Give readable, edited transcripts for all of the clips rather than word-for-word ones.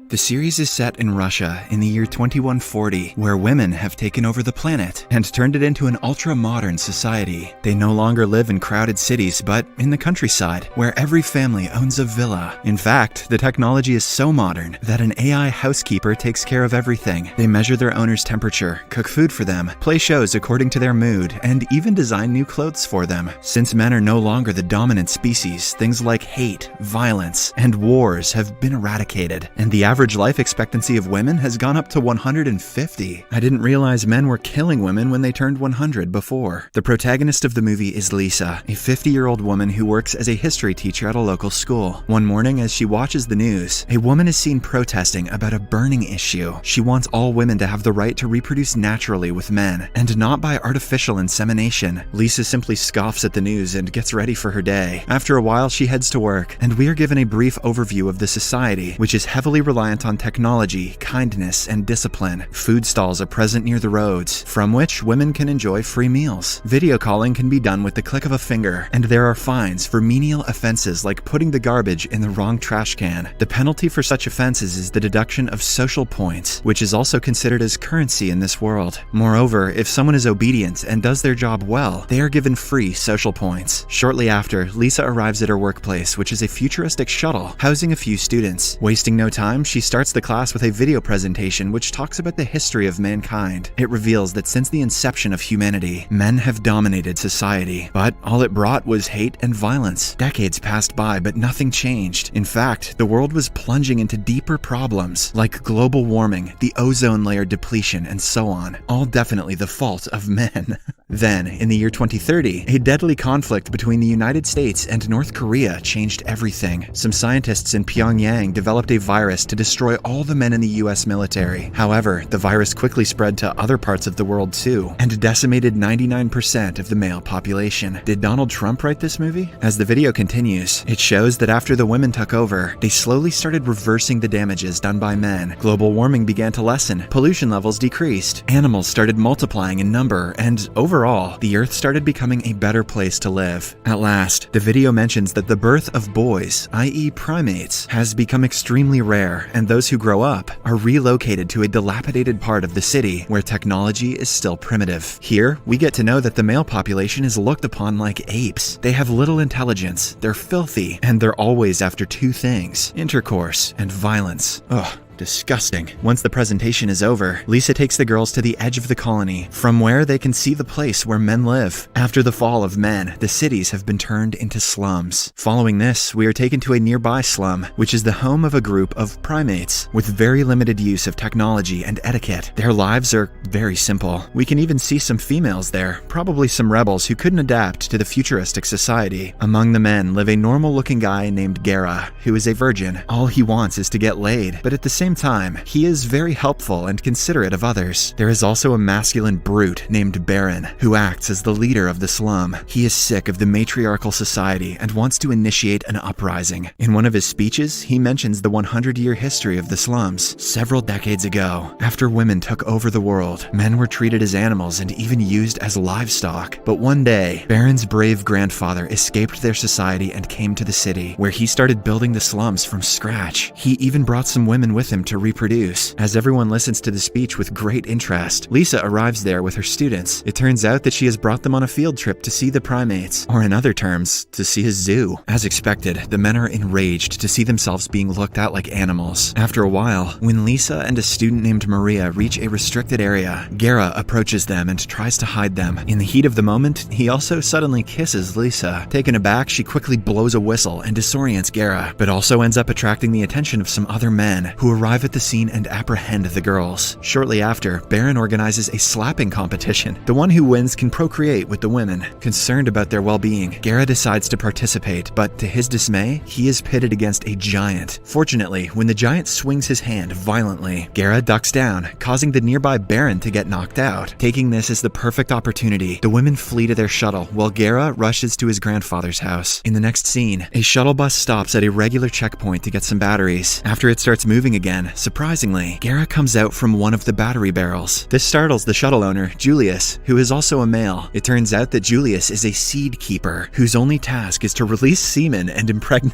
The series is set in Russia in the year 2140, where women have taken over the planet and turned it into an ultra-modern society. They no longer live in crowded cities, but in the countryside, where every family owns a villa. In fact, the technology is so modern that an AI housekeeper takes care of everything. They measure their owner's temperature, cook food for them, play shows according to their mood, and even design new clothes for them. Since men are no longer the dominant species, things like hate, violence, and wars have been eradicated, and the average life expectancy of women has gone up to 150. I didn't realize men were killing women when they turned 100 before. The protagonist of the movie is Lisa, a 50-year-old woman who works as a history teacher at a local school. One morning, as she watches the news, a woman is seen protesting about a burning issue. She wants all women to have the right to reproduce naturally with men, and not by artificial insemination. Lisa simply scoffs at the news and gets ready for her day. After a while, she heads to work, and we are given a brief overview of the society, which is heavily reliant on technology, kindness, and discipline. Food stalls are present near the roads, from which women can enjoy free meals. Video calling can be done with the click of a finger, and there are fines for menial offenses like putting the garbage in the wrong trash can. The penalty for such offenses is the deduction of social points, which is also considered as currency in this world. Moreover, if someone is obedient and does their job well, they are given free social points. Shortly after, Lisa arrives at her workplace, which is a futuristic shuttle housing a few students. Wasting no time, she starts the class with a video presentation which talks about the history of mankind. It reveals that since the inception of humanity, men have dominated society, but all it brought was hate and violence. Decades passed by, but nothing changed. In fact, the world was plunging into deeper problems like global warming, the ozone layer depletion, and so on. All definitely the fault of men. Then, in the year 2030, a deadly conflict between the United States and North Korea changed everything. Some scientists in Pyongyang developed a virus to destroy all the men in the US military. However, the virus quickly spread to other parts of the world too, and decimated 99% of the male population. Did Donald Trump write this movie? As the video continues, it shows that after the women took over, they slowly started reversing the damages done by men. Global warming began to lessen, pollution levels decreased, animals started multiplying in number, and overall, the Earth started becoming a better place to live. At last, the video mentions that the birth of boys, i.e. primates, has become extremely rare, and those who grow up are relocated to a dilapidated part of the city where technology is still primitive. Here, we get to know that the male population is looked upon like apes. They have little intelligence, they're filthy, and they're always after two things: intercourse and violence. Ugh. Disgusting. Once the presentation is over, Lisa takes the girls to the edge of the colony, from where they can see the place where men live. After the fall of men, the cities have been turned into slums. Following this, we are taken to a nearby slum, which is the home of a group of primates with very limited use of technology and etiquette. Their lives are very simple. We can even see some females there, probably some rebels who couldn't adapt to the futuristic society. Among the men live a normal-looking guy named Gera, who is a virgin. All he wants is to get laid, but at the same time, he is very helpful and considerate of others. There is also a masculine brute named Baron, who acts as the leader of the slum. He is sick of the matriarchal society and wants to initiate an uprising. In one of his speeches, he mentions the 100-year history of the slums. Several decades ago, after women took over the world, men were treated as animals and even used as livestock. But one day, Baron's brave grandfather escaped their society and came to the city, where he started building the slums from scratch. He even brought some women with him to reproduce. As everyone listens to the speech with great interest, Lisa arrives there with her students. It turns out that she has brought them on a field trip to see the primates, or in other terms, to see a zoo. As expected, the men are enraged to see themselves being looked at like animals. After a while, when Lisa and a student named Maria reach a restricted area, Gera approaches them and tries to hide them. In the heat of the moment, he also suddenly kisses Lisa. Taken aback, she quickly blows a whistle and disorients Gera, but also ends up attracting the attention of some other men who arrive at the scene and apprehend the girls. Shortly after, Baron organizes a slapping competition. The one who wins can procreate with the women. Concerned about their well-being, Gera decides to participate, but to his dismay, he is pitted against a giant. Fortunately, when the giant swings his hand violently, Gera ducks down, causing the nearby Baron to get knocked out. Taking this as the perfect opportunity, the women flee to their shuttle while Gera rushes to his grandfather's house. In the next scene, a shuttle bus stops at a regular checkpoint to get some batteries. After it starts moving again, surprisingly, Gera comes out from one of the battery barrels. This startles the shuttle owner, Julius, who is also a male. It turns out that Julius is a seed keeper, whose only task is to release semen and impregnate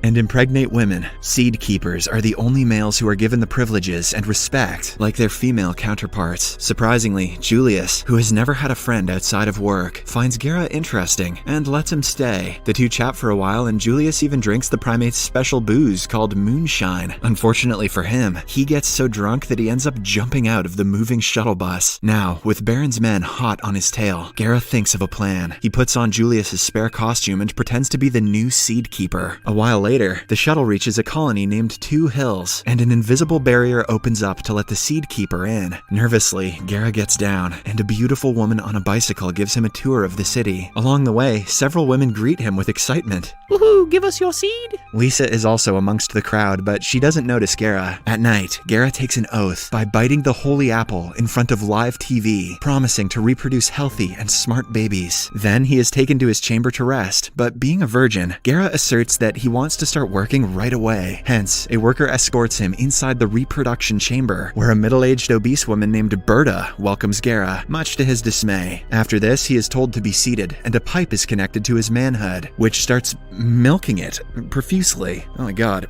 and impregnate women. Seed keepers are the only males who are given the privileges and respect like their female counterparts. Surprisingly, Julius, who has never had a friend outside of work, finds Gera interesting and lets him stay. The two chat for a while, and Julius even drinks the primate's special booze called moonshine. Unfortunately for him, he gets so drunk that he ends up jumping out of the moving shuttle bus. Now, with Baron's men hot on his tail, Gera thinks of a plan. He puts on Julius's spare costume and pretends to be the new seed keeper. A while later, the shuttle reaches a colony named Two Hills, and an invisible barrier opens up to let the seed keeper in. Nervously, Gera gets down, and a beautiful woman on a bicycle gives him a tour of the city. Along the way, several women greet him with excitement. Woohoo, give us your seed! Lisa is also amongst the crowd, but she doesn't notice Gera. At night, Gera takes an oath by biting the holy apple in front of live TV, promising to reproduce healthy and smart babies. Then he is taken to his chamber to rest, but being a virgin, Gera asserts that he wants to start working right away. Hence, a worker escorts him inside the reproduction chamber, where a middle-aged obese woman named Berta welcomes Gera, much to his dismay. After this, he is told to be seated, and a pipe is connected to his manhood, which starts milking it profusely. Oh my god.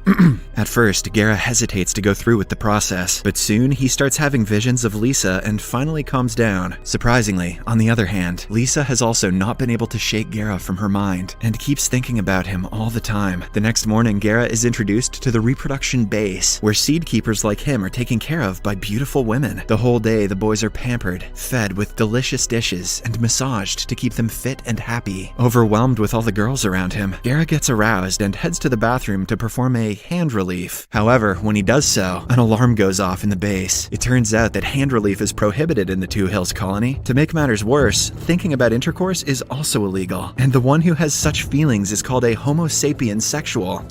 At first, Gera hesitates to go through with the process, but soon he starts having visions of Lisa and finally calms down. Surprisingly, on the other hand, Lisa has also not been able to shake Gera from her mind, and keeps thinking about him all the time. The next morning, Gera is introduced to the reproduction base, where seed keepers like him are taken care of by beautiful women. The whole day, the boys are pampered, fed with delicious dishes, and massaged to keep them fit and happy. Overwhelmed with all the girls around him, Gera gets aroused and heads to the bathroom to perform a hand relief. However, when he does so, an alarm goes off in the base. It turns out that hand relief is prohibited in the Two Hills colony. To make matters worse, thinking about intercourse is also illegal, and the one who has such feelings is called a Homo sapien sexual.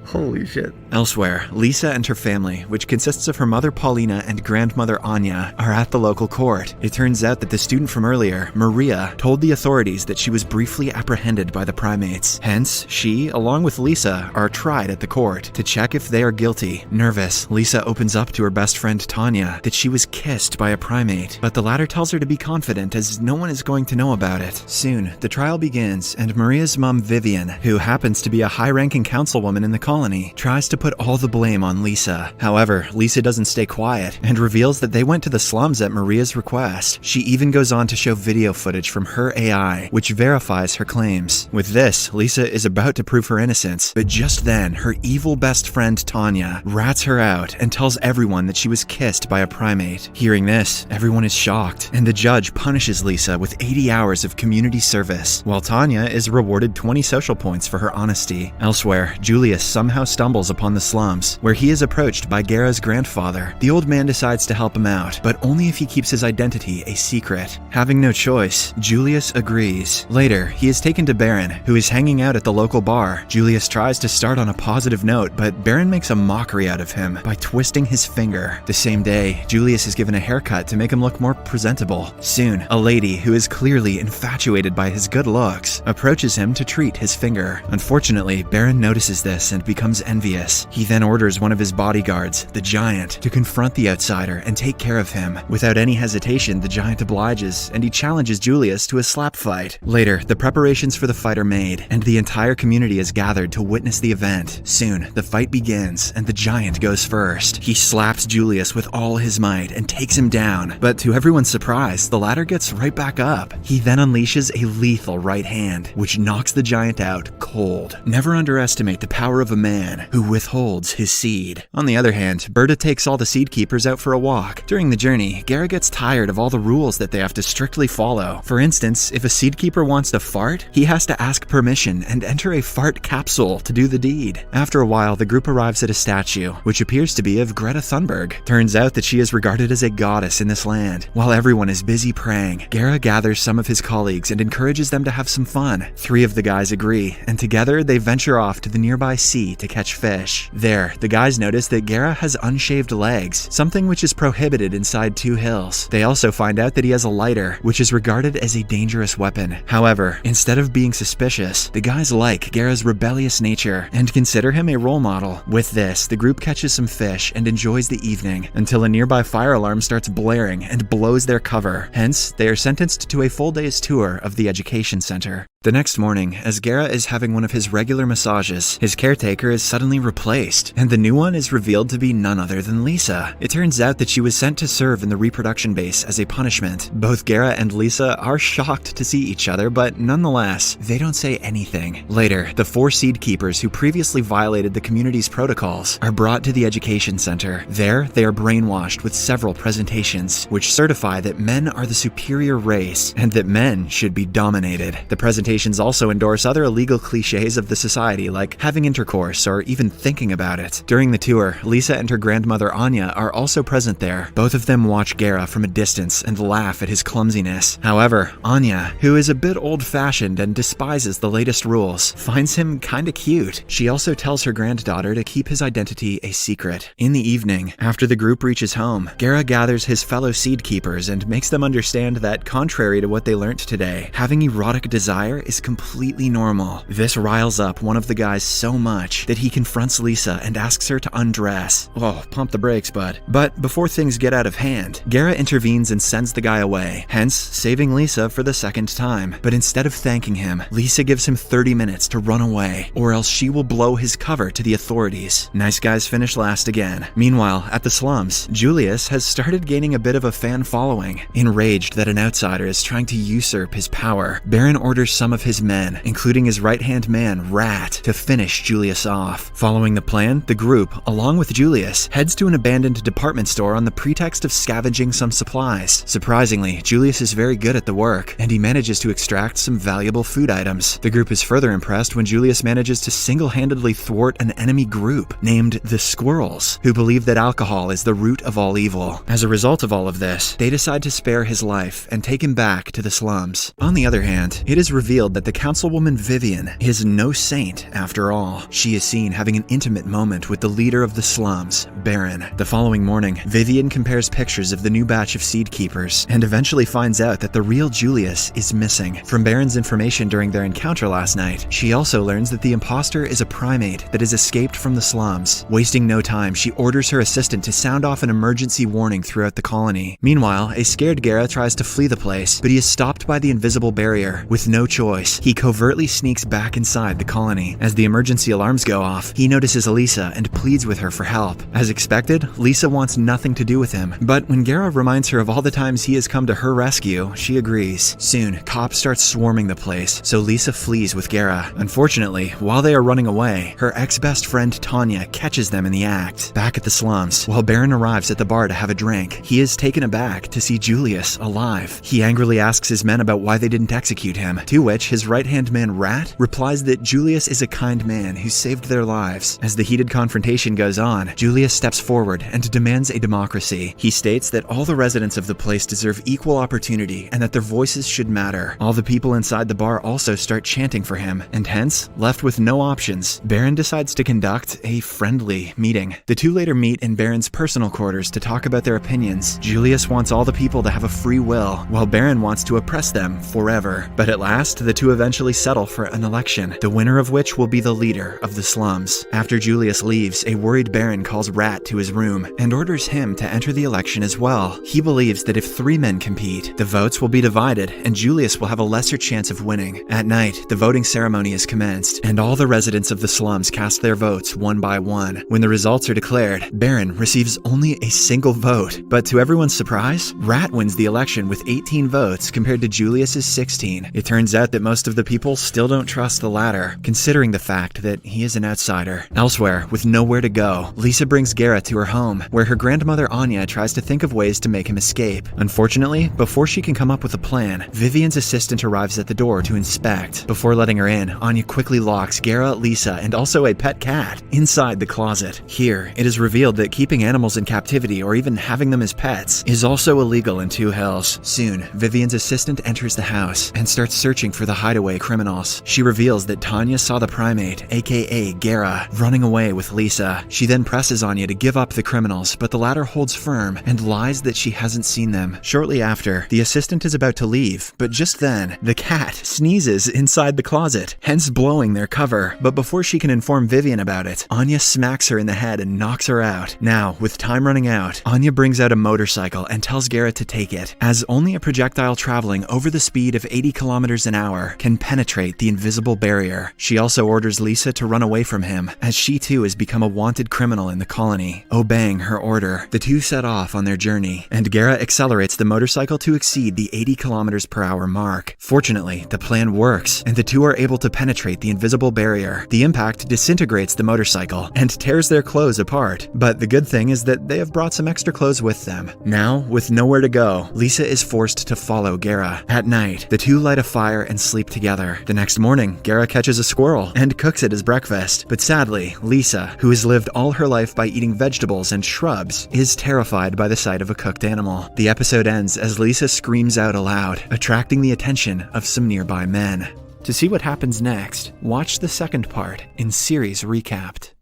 Holy shit. Elsewhere, Lisa and her family, which consists of her mother Paulina and grandmother Anya, are at the local court. It turns out that the student from earlier, Maria, told the authorities that she was briefly apprehended by the primates. Hence, she, along with Lisa, are tried at the court to check if they are guilty. Nervous, Lisa opens up to her best friend Tanya that she was kissed by a primate, but the latter tells her to be confident as no one is going to know about it. Soon, the trial begins, and Maria's mom Vivian, who happens to be a high-ranking councilwoman in the colony, tries to put all the blame on Lisa. However, Lisa doesn't stay quiet and reveals that they went to the slums at Maria's request. She even goes on to show video footage from her AI, which verifies her claims. With this, Lisa is about to prove her innocence, but just then, her evil best friend Tanya rats her out and tells everyone that she was kissed by a primate. Hearing this, everyone is shocked, and the judge punishes Lisa with 80 hours of community service, while Tanya is rewarded 20 social points for her honesty. Elsewhere, Julius somehow stumbles upon the slums, where he is approached by Gera's grandfather. The old man decides to help him out, but only if he keeps his identity a secret. Having no choice, Julius agrees. Later, he is taken to Baron, who is hanging out at the local bar. Julius tries to start on a positive note, but Baron makes a mockery out of him by twisting his finger. The same day, Julius is given a haircut to make him look more presentable. Soon, a lady who is clearly infatuated by his good looks approaches him to treat his finger. Unfortunately, Baron notices this and becomes envious. He then orders one of his bodyguards, the Giant, to confront the outsider and take care of him. Without any hesitation, the Giant obliges, and he challenges Julius to a slap fight. Later, the preparations for the fight are made, and the entire community is gathered to witness the event. Soon, the fight begins, and the Giant goes first. He slaps Julius with all his might and takes him down, but to everyone's surprise, the latter gets right back up. He then unleashes a lethal right hand, which knocks the Giant out cold. Never underestimate the power of a man who withholds his seed. On the other hand, Berta takes all the seed keepers out for a walk. During the journey, Gera gets tired of all the rules that they have to strictly follow. For instance, if a seed keeper wants to fart, he has to ask permission and enter a fart capsule to do the deed. After a while, the group arrives at a statue, which appears to be of Greta Thunberg. Turns out that she is regarded as a goddess in this land. While everyone is busy praying, Gera gathers some of his colleagues and encourages them to have some fun. 3 of the guys agree, and together they venture off to the nearby sea to catch fish. There, the guys notice that Gera has unshaved legs, something which is prohibited inside Two Hills. They also find out that he has a lighter, which is regarded as a dangerous weapon. However, instead of being suspicious, the guys like Gera's rebellious nature and consider him a role model. With this, the group catches some fish and enjoys the evening until a nearby fire alarm starts blaring and blows their cover. Hence, they are sentenced to a full day's tour of the education center. The next morning, as Gera is having one of his regular massages, his caretaker is suddenly replaced, and the new one is revealed to be none other than Lisa. It turns out that she was sent to serve in the reproduction base as a punishment. Both Gera and Lisa are shocked to see each other, but nonetheless, they don't say anything. Later, the 4 seed keepers who previously violated the community's protocols are brought to the education center. There, they are brainwashed with several presentations, which certify that men are the superior race, and that men should be dominated. The presentations also endorse other illegal cliches of the society, like having intercourse or even thinking about it. During the tour, Lisa and her grandmother Anya are also present there. Both of them watch Gera from a distance and laugh at his clumsiness. However, Anya, who is a bit old-fashioned and despises the latest rules, finds him kinda cute. She also tells her granddaughter to keep his identity a secret. In the evening, after the group reaches home, Gera gathers his fellow seed keepers and makes them understand that, contrary to what they learnt today, having erotic desire is completely normal. This riles up one of the guys so much that he confronts Lisa and asks her to undress. Oh, pump the brakes, bud. But before things get out of hand, Gera intervenes and sends the guy away, hence saving Lisa for the second time. But instead of thanking him, Lisa gives him 30 minutes to run away, or else she will blow his cover to the authorities. Nice guys finish last again. Meanwhile, at the slums, Julius has started gaining a bit of a fan following. Enraged that an outsider is trying to usurp his power, Baron orders some of his men, including his right-hand man, Rat, to finish Julius off. Following the plan, the group, along with Julius, heads to an abandoned department store on the pretext of scavenging some supplies. Surprisingly, Julius is very good at the work, and he manages to extract some valuable food items. The group is further impressed when Julius manages to single-handedly thwart an enemy group named the Squirrels, who believe that alcohol is the root of all evil. As a result of all of this, they decide to spare his life and take him back to the slums. On the other hand, it is revealed that the councilwoman Vivian is no saint after all. She is seen having an intimate moment with the leader of the slums, Baron. The following morning, Vivian compares pictures of the new batch of seed keepers and eventually finds out that the real Julius is missing. From Baron's information during their encounter last night, she also learns that the imposter is a primate that has escaped from the slums. Wasting no time, she orders her assistant to sound off an emergency warning throughout the colony. Meanwhile, a scared Gera tries to flee the place, but he is stopped by the invisible barrier. With no choice, he covertly sneaks back inside the colony. As the emergency alarms go off, he notices Lisa and pleads with her for help. As expected, Lisa wants nothing to do with him, but when Gera reminds her of all the times he has come to her rescue, she agrees. Soon, cops start swarming the place, so Lisa flees with Gera. Unfortunately, while they are running away, her ex-best friend Tanya catches them in the act. Back at the slums, while Baron arrives at the bar to have a drink, he is taken aback to see Julius alive. He angrily asks his men about why they didn't execute him, to which his right-hand man Rat replies that Julius is a kind man who saved their lives. As the heated confrontation goes on, Julius steps forward and demands a democracy. He states that all the residents of the place deserve equal opportunity and that their voices should matter. All the people inside the bar also start chanting for him, and hence, left with no options, Baron decides to conduct a friendly meeting. The two later meet in Baron's personal quarters to talk about their opinions. Julius wants all the people to have a free will, while Baron wants to oppress them forever. But at last, the two eventually settle for an election, the winner of which will be the leader of the slums. After Julius leaves, a worried Baron calls Rat to his room and orders him to enter the election as well. He believes that if 3 men compete, the votes will be divided and Julius will have a lesser chance of winning. At night, the voting ceremony is commenced, and all the residents of the slums cast their votes one by one. When the results are declared, Baron receives only a single vote, but to everyone's surprise, Rat wins the election with 18 votes compared to Julius's 16. It turns out that most of the people still don't trust the latter, considering the fact that he is an outsider. Elsewhere, with nowhere to go, Lisa brings Gera to her home, where her grandmother Anya tries to think of ways to make him escape. Unfortunately, before she can come up with a plan, Vivian's assistant arrives at the door to inspect. Before letting her in, Anya quickly locks Gera, Lisa, and also a pet cat inside the closet. Here, it is revealed that keeping animals in captivity or even having them as pets is also illegal in Two Hills. Soon, Vivian's assistant enters the house and starts searching for the hideaway criminals. She reveals that Tanya saw the primate, aka Gera, running away with Lisa. She then presses Anya to give up the criminals, but the latter holds firm and lies that she hasn't seen them. Shortly after, the assistant is about to leave, but just then, the cat sneezes inside the closet, hence blowing their cover. But before she can inform Vivian about it, Anya smacks her in the head and knocks her out. Now, with time running out, Anya brings out a motorcycle and tells Gera to take it, as only a projectile traveling over the speed of 80 kilometers an hour power can penetrate the invisible barrier. She also orders Lisa to run away from him, as she too has become a wanted criminal in the colony. Obeying her order, the two set off on their journey, and Guerra accelerates the motorcycle to exceed the 80 kilometers per hour mark. Fortunately, the plan works, and the two are able to penetrate the invisible barrier. The impact disintegrates the motorcycle and tears their clothes apart, but the good thing is that they have brought some extra clothes with them. Now, with nowhere to go, Lisa is forced to follow Guerra. At night, the two light a fire and sleep together. The next morning, Guerra catches a squirrel and cooks it as breakfast, but sadly, Lisa, who has lived all her life by eating vegetables and shrubs, is terrified by the sight of a cooked animal. The episode ends as Lisa screams out aloud, attracting the attention of some nearby men. To see what happens next, watch the second part in Series Recapped.